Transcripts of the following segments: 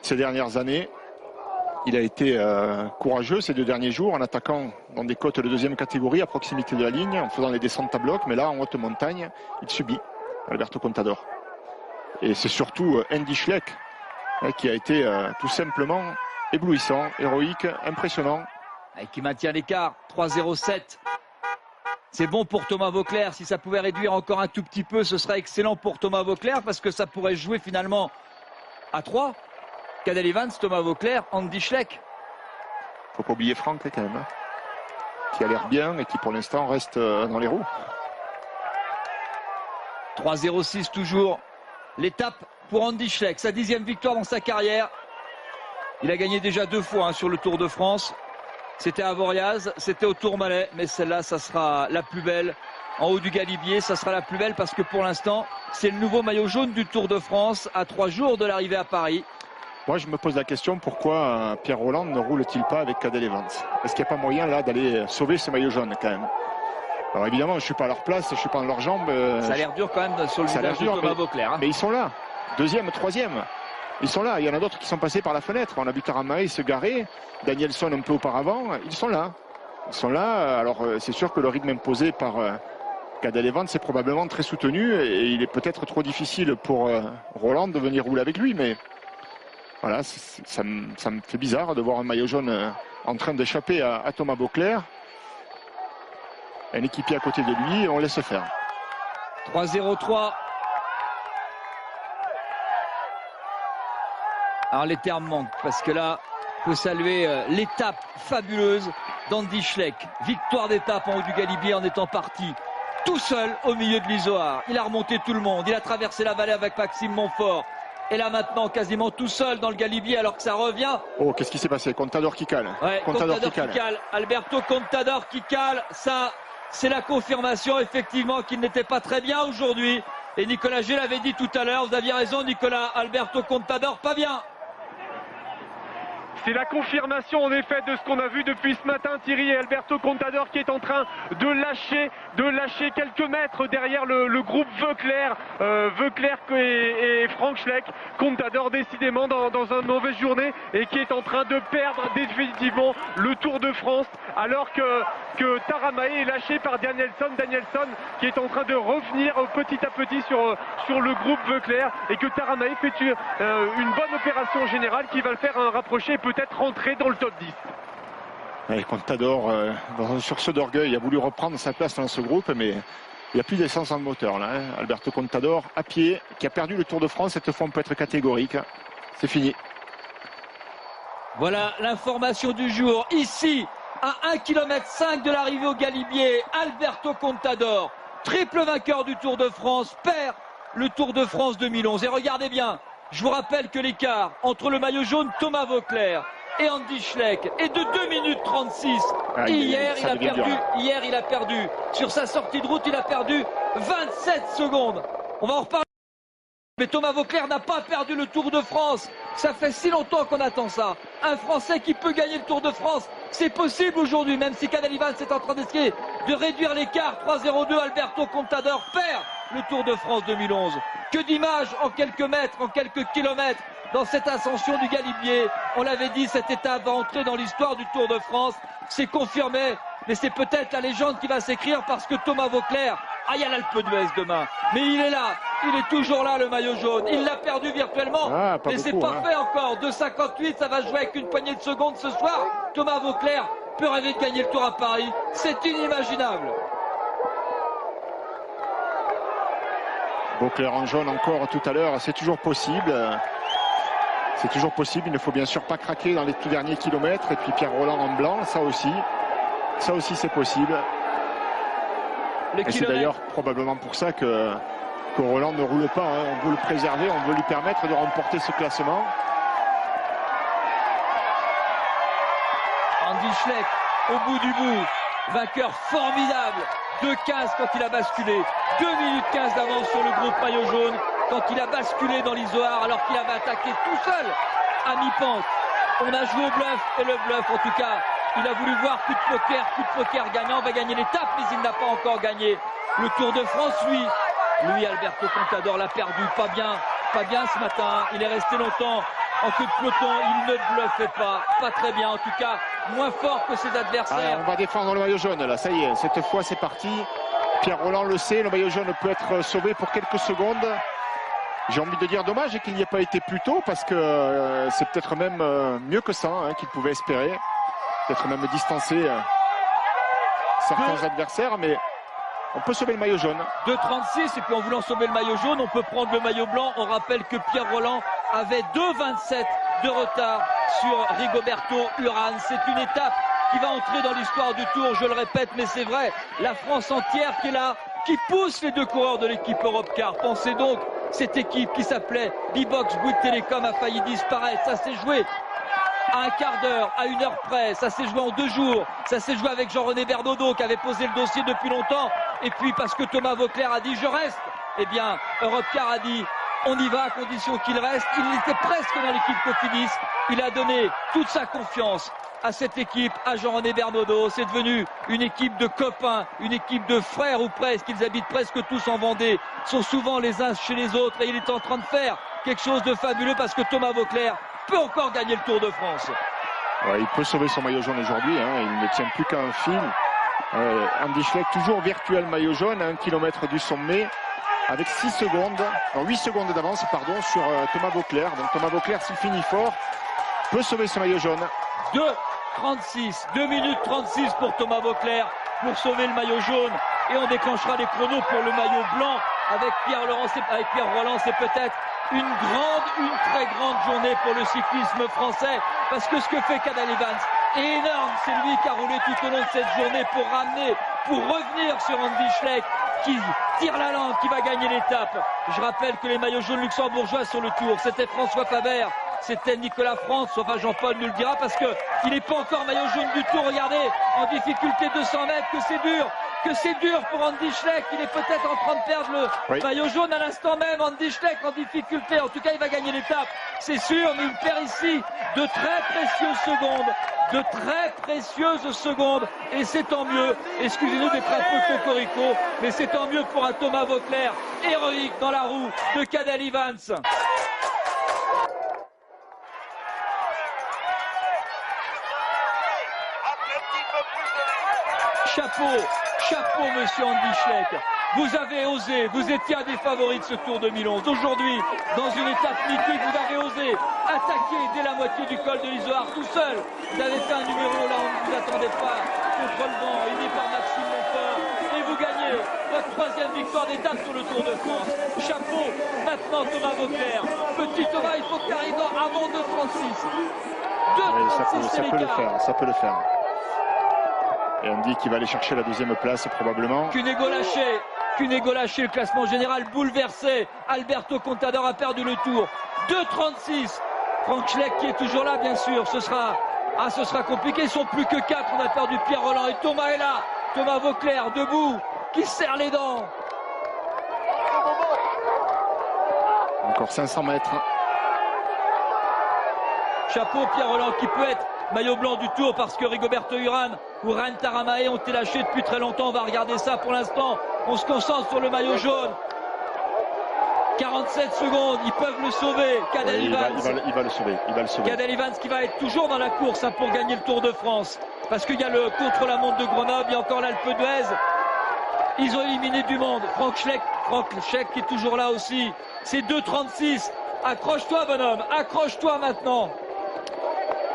ces dernières années. Il a été courageux ces 2 derniers jours en attaquant dans des côtes de 2e catégorie à proximité de la ligne, en faisant les descentes à bloc, mais là en haute montagne, il subit Alberto Contador. Et c'est surtout Andy Schleck qui a été tout simplement éblouissant, héroïque, impressionnant. Et qui maintient l'écart, 3-0-7. C'est bon pour Thomas Voeckler. Si ça pouvait réduire encore un tout petit peu, ce serait excellent pour Thomas Voeckler parce que ça pourrait jouer finalement à 3. Cadel Evans, Thomas Voeckler, Andy Schleck. Faut pas oublier Franck quand même, qui a l'air bien et qui pour l'instant reste dans les roues. 3-0-6 toujours. L'étape pour Andy Schleck, sa 10e victoire dans sa carrière. Il a gagné déjà 2 fois sur le Tour de France. C'était à Voriaz, c'était au Tourmalet, mais celle-là, ça sera la plus belle. En haut du Galibier, ça sera la plus belle parce que pour l'instant, c'est le nouveau maillot jaune du Tour de France à 3 jours de l'arrivée à Paris. Moi, je me pose la question, pourquoi Pierre Rolland ne roule-t-il pas avec Cadel Evans? Est-ce qu'il n'y a pas moyen là d'aller sauver ce maillot jaune quand même? Alors évidemment, je ne suis pas à leur place, je ne suis pas dans leurs jambes. Ça a l'air dur quand même sur le visage de Thomas Voeckler. Mais ils sont là, 2e, 3e. Ils sont là, il y en a d'autres qui sont passés par la fenêtre. On a vu Taramae se garer, Danielson un peu auparavant, ils sont là. Ils sont là, alors c'est sûr que le rythme imposé par Cadel Evans c'est probablement très soutenu et il est peut-être trop difficile pour Rolland de venir rouler avec lui, mais voilà, ça me fait bizarre de voir un maillot jaune en train d'échapper à Thomas Voeckler. Un équipier à côté de lui, on laisse faire. 3-0-3. Alors les termes manquent parce que là, il faut saluer l'étape fabuleuse d'Andy Schleck. Victoire d'étape en haut du Galibier en étant parti tout seul au milieu de l'Izoard. Il a remonté tout le monde, il a traversé la vallée avec Maxime Montfort. Et là maintenant quasiment tout seul dans le Galibier alors que ça revient. Oh, qu'est-ce qui s'est passé? Contador qui cale. Ouais, Contador qui cale. Alberto Contador qui cale. Ça, c'est la confirmation effectivement qu'il n'était pas très bien aujourd'hui. Et Nicolas G l'avait dit tout à l'heure, vous aviez raison Nicolas, Alberto Contador pas bien. C'est la confirmation en effet de ce qu'on a vu depuis ce matin, Thierry, et Alberto Contador qui est en train de lâcher quelques mètres derrière le groupe Voeckler, et Frank Schleck. Contador décidément dans une mauvaise journée et qui est en train de perdre définitivement le Tour de France alors que Taramae est lâché par Danielson qui est en train de revenir petit à petit sur le groupe Voeckler et que Taramae fait une bonne opération générale qui va le faire rapprocher peut-être rentrer dans le top 10. Et Contador, sur ce d'orgueil, a voulu reprendre sa place dans ce groupe, mais il n'y a plus d'essence dans le moteur là. Alberto Contador, à pied, qui a perdu le Tour de France, cette fois on peut être catégorique. C'est fini. Voilà l'information du jour. Ici, à 1,5 km de l'arrivée au Galibier, Alberto Contador, triple vainqueur du Tour de France, perd le Tour de France 2011. Et regardez bien, je vous rappelle que l'écart entre le maillot jaune Thomas Voeckler et Andy Schleck est de 2 minutes 36. Hier, il a perdu. Sur sa sortie de route, il a perdu 27 secondes. On va en reparler. Mais Thomas Voeckler n'a pas perdu le Tour de France. Ça fait si longtemps qu'on attend ça. Un Français qui peut gagner le Tour de France, c'est possible aujourd'hui, même si Cadel Evans est en train d'essayer de réduire l'écart. 3-0-2, Alberto Contador perd le Tour de France 2011. Que d'images en quelques mètres, en quelques kilomètres dans cette ascension du Galibier. On l'avait dit, cette étape va entrer dans l'histoire du Tour de France. C'est confirmé, mais c'est peut-être la légende qui va s'écrire parce que Thomas Voeckler, il y a l'Alpe d'Huez demain. Mais il est là, il est toujours là le maillot jaune. Il l'a perdu virtuellement, mais c'est pas fait encore. 2,58, ça va jouer avec une poignée de secondes ce soir. Thomas Voeckler peut rêver de gagner le Tour à Paris. C'est inimaginable. Voeckler en jaune encore tout à l'heure, c'est toujours possible. C'est toujours possible, il ne faut bien sûr pas craquer dans les tout derniers kilomètres. Et puis Pierre Rolland en blanc, ça aussi c'est possible. Et c'est d'ailleurs probablement pour ça que Rolland ne roule pas. On veut le préserver, on veut lui permettre de remporter ce classement. Andy Schleck au bout du bout, vainqueur formidable. 2,15 quand il a basculé, 2 minutes 15 d'avance sur le groupe maillot jaune quand il a basculé dans l'Izoard alors qu'il avait attaqué tout seul à mi-pente. On a joué au bluff et le bluff en tout cas, il a voulu voir coup de poker gagnant, on va gagner l'étape mais il n'a pas encore gagné le Tour de France. Lui Alberto Contador l'a perdu, pas bien ce matin, il est resté longtemps en queue de peloton, il ne bluffait pas très bien, en tout cas moins fort que ses adversaires. On va défendre le maillot jaune là, ça y est, cette fois c'est parti. Pierre Rolland le sait, le maillot jaune peut être sauvé pour quelques secondes. J'ai envie de dire dommage qu'il n'y ait pas été plus tôt parce que c'est peut-être même mieux que ça qu'il pouvait espérer. Peut-être même distancer certains adversaires, mais on peut sauver le maillot jaune. 2,36 et puis en voulant sauver le maillot jaune, on peut prendre le maillot blanc. On rappelle que Pierre Rolland avait 2,27 de retard sur Rigoberto Urán. C'est une étape qui va entrer dans l'histoire du Tour, je le répète, mais c'est vrai. La France entière qui est là, qui pousse les deux coureurs de l'équipe Europcar. Pensez donc, cette équipe qui s'appelait B-Box Bouygues Télécom a failli disparaître. Ça s'est joué à un quart d'heure, à 1 heure près. Ça s'est joué en 2 jours. Ça s'est joué avec Jean-René Bernaudot qui avait posé le dossier depuis longtemps. Et puis parce que Thomas Voeckler a dit je reste, eh bien Europcar a dit on y va à condition qu'il reste. Il était presque dans l'équipe Cofidis. Il a donné toute sa confiance à cette équipe, à Jean-René Bernaudot. C'est devenu une équipe de copains, une équipe de frères ou presque. Ils habitent presque tous en Vendée, sont souvent les uns chez les autres. Et il est en train de faire quelque chose de fabuleux parce que Thomas Voeckler peut encore gagner le Tour de France. Ouais, il peut sauver son maillot jaune aujourd'hui, il ne tient plus qu'à un fil. Andy Schleck, toujours virtuel maillot jaune, à 1 km du sommet, avec 8 secondes d'avance sur Thomas Voeckler. Donc Thomas Voeckler, s'il finit fort, peut sauver son maillot jaune. 2 minutes 36 pour Thomas Voeckler pour sauver le maillot jaune. Et on déclenchera les chronos pour le maillot blanc avec Pierre Rolland. C'est peut-être une très grande journée pour le cyclisme français. Parce que ce que fait Cadel Evans est énorme. C'est lui qui a roulé tout au long de cette journée pour revenir sur Andy Schleck qui tire la langue, qui va gagner l'étape. Je rappelle que les maillots jaunes luxembourgeois sur le Tour, c'était François Faber, c'était Nicolas France, enfin Jean-Paul nous le dira parce qu'il n'est pas encore maillot jaune du Tour. Regardez, en difficulté 200 mètres, que c'est dur pour Andy Schleck. Il est peut-être en train de perdre le maillot jaune à l'instant même. Andy Schleck en difficulté, en tout cas il va gagner l'étape, c'est sûr, mais il perd ici de très précieuses secondes, et c'est tant mieux. Excusez-nous d'être un peu cocorico, mais c'est tant mieux pour un Thomas Voeckler héroïque dans la roue de Cadel Evans. Chapeau monsieur Andy Schleck, vous avez osé, vous étiez un des favoris de ce Tour 2011. Aujourd'hui, dans une étape mythique, vous avez osé attaquer dès la moitié du col de l'Izoard tout seul. Vous avez fait un numéro là, on ne vous attendait pas, contre le vent, aidé par Maxime Montfort, et vous gagnez votre 3e victoire d'étape sur le Tour de France. Chapeau, maintenant Thomas Voeckler. Petit Thomas, il faut que tu arrives avant 2,36. 2,36 c'est l'écart. Ça peut le faire. Et on dit qu'il va aller chercher la 2e place probablement. Cunego lâché, le classement général bouleversé. Alberto Contador a perdu le Tour. 2,36. Frank Schleck qui est toujours là bien sûr. Ce sera compliqué. Ils sont plus que 4. On a perdu Pierre Rolland et Thomas est là. Thomas Voeckler debout, qui serre les dents. Encore 500 mètres. Chapeau Pierre Rolland qui peut être maillot blanc du Tour parce que Rigoberto Urán ou Rein Taramae ont été lâchés depuis très longtemps. On va regarder ça pour l'instant. On se concentre sur le maillot jaune. 47 secondes, ils peuvent le sauver. Cadel Evans. Il va le sauver. Cadel Evans qui va être toujours dans la course pour gagner le Tour de France. Parce qu'il y a le contre-la-montre de Grenoble, il y a encore l'Alpe d'Huez. Ils ont éliminé du monde. Frank Schleck qui est toujours là aussi. C'est 2,36. Accroche-toi bonhomme, accroche-toi maintenant.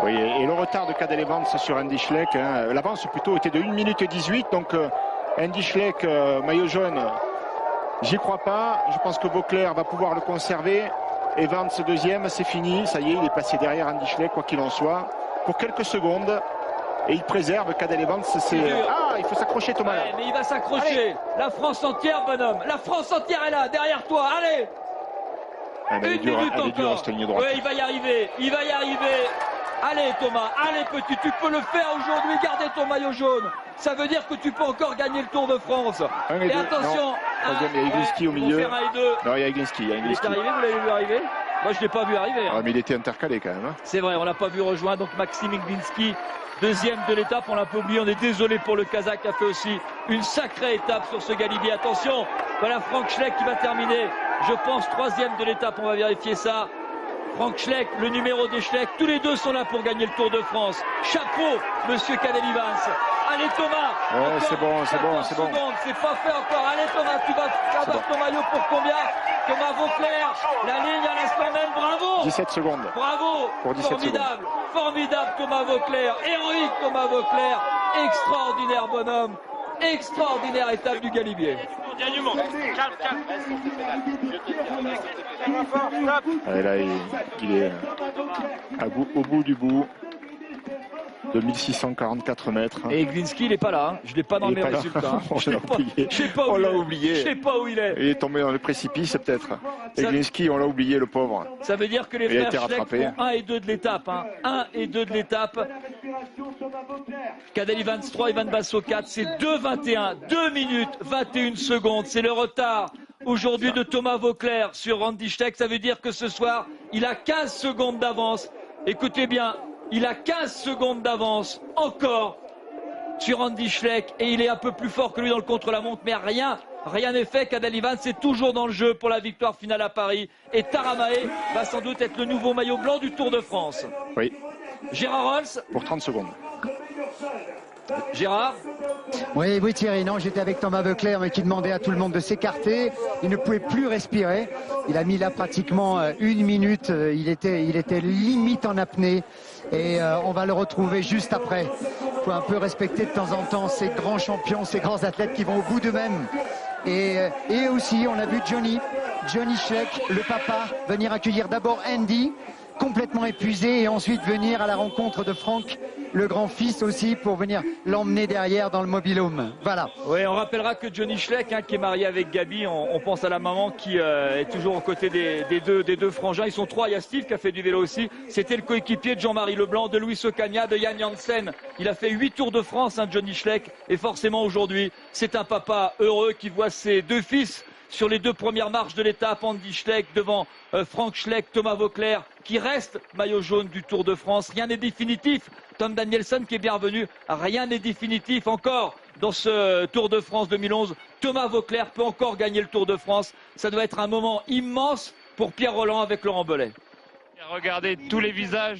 Oui, et le retard de Cadel Evans sur Andy Schleck, l'avance plutôt était de 1 minute 18, donc Andy Schleck, maillot jaune, j'y crois pas. Je pense que Voeckler va pouvoir le conserver. Evans 2e, c'est fini, ça y est, il est passé derrière Andy Schleck, quoi qu'il en soit, pour quelques secondes. Et il préserve Cadel Evans. Il faut s'accrocher Thomas. Ouais, mais il va s'accrocher. La France entière, bonhomme. La France entière est là, derrière toi. Allez. Une minute encore. Oui, il va y arriver. Allez Thomas, allez petit, tu peux le faire aujourd'hui, gardez ton maillot jaune. Ça veut dire que tu peux encore gagner le Tour de France. Et attention, il y a Iglinski au milieu. Non, il y a Iglinski. Il est arrivé, vous l'avez vu arriver? Moi je ne l'ai pas vu arriver. Mais il était intercalé quand même. C'est vrai, on ne l'a pas vu rejoindre. Donc Maxime Iglinski, 2e de l'étape, on l'a pas oublié. On est désolé pour le Kazakh qui a fait aussi une sacrée étape sur ce galibier. Attention, voilà Frank Schleck qui va terminer, je pense 3e de l'étape, on va vérifier ça. Frank Schleck, le numéro des Schleck, tous les deux sont là pour gagner le Tour de France. Chapeau, monsieur Cadel-Evans. Allez Thomas, ouais, c'est bon, c'est bon, c'est bon. C'est pas fait encore. Allez Thomas, tu vas avoir ton maillot pour combien? Thomas Vauclair, la ligne à l'instant même, bravo. 17 secondes. Bravo, pour 17 formidable, formidable Thomas Vauclair, héroïque Thomas Vauclair, extraordinaire bonhomme, extraordinaire étape du Galibier. Et là, il est au bout du bout. 2644 mètres. Et Glinski, il n'est pas là. Hein. Je ne l'ai pas dans mes résultats. On l'a oublié. Je ne sais pas où il est. Il est tombé dans le précipice, peut-être. Et Glinski, on l'a oublié, le pauvre. Ça veut dire que les frères Schleck font 1 et 2 de l'étape. Hein. 1 et 2 de l'étape. Cadel-Evans 3, Ivan Basso 4. C'est 2,21. 2 minutes 21 secondes. C'est le retard aujourd'hui de Thomas Vauclair sur Randy Schleck. Ça veut dire que ce soir, il a 15 secondes d'avance. Écoutez bien. Il a 15 secondes d'avance encore sur Randy Schleck et il est un peu plus fort que lui dans le contre-la-montre, mais rien n'est fait. Cadel-Evans est toujours dans le jeu pour la victoire finale à Paris et Taramae va sans doute être le nouveau maillot blanc du Tour de France. Oui. Gérard Rolls. Pour 30 secondes. Gérard. Oui Thierry, non, j'étais avec Thomas Vauclair mais qui demandait à tout le monde de s'écarter. Il ne pouvait plus respirer. Il a mis là pratiquement 1 minute. Il était limite en apnée. Et on va le retrouver juste après. Il faut un peu respecter de temps en temps ces grands champions, ces grands athlètes qui vont au bout d'eux-mêmes. Et aussi, on a vu Johnny Schleck, le papa, venir accueillir d'abord Andy, complètement épuisé, et ensuite venir à la rencontre de Franck, le grand-fils aussi, pour venir l'emmener derrière dans le mobil-home. Voilà. Oui, on rappellera que Johnny Schleck, qui est marié avec Gabi, on pense à la maman qui est toujours aux côtés des deux frangins. Ils sont 3, il y a Steve qui a fait du vélo aussi. C'était le coéquipier de Jean-Marie Leblanc, de Luis Ocaña, de Yann Janssen. Il a fait 8 Tours de France, Johnny Schleck. Et forcément aujourd'hui, c'est un papa heureux qui voit ses 2 fils sur les 2 premières marches de l'étape. Andy Schleck devant Frank Schleck, Thomas Vauclair, qui reste maillot jaune du Tour de France. Rien n'est définitif. Tom Danielson qui est bienvenu. Rien n'est définitif encore dans ce Tour de France 2011. Thomas Vauclair peut encore gagner le Tour de France. Ça doit être un moment immense pour Pierre Rolland avec Laurent Belay. Regardez tous les visages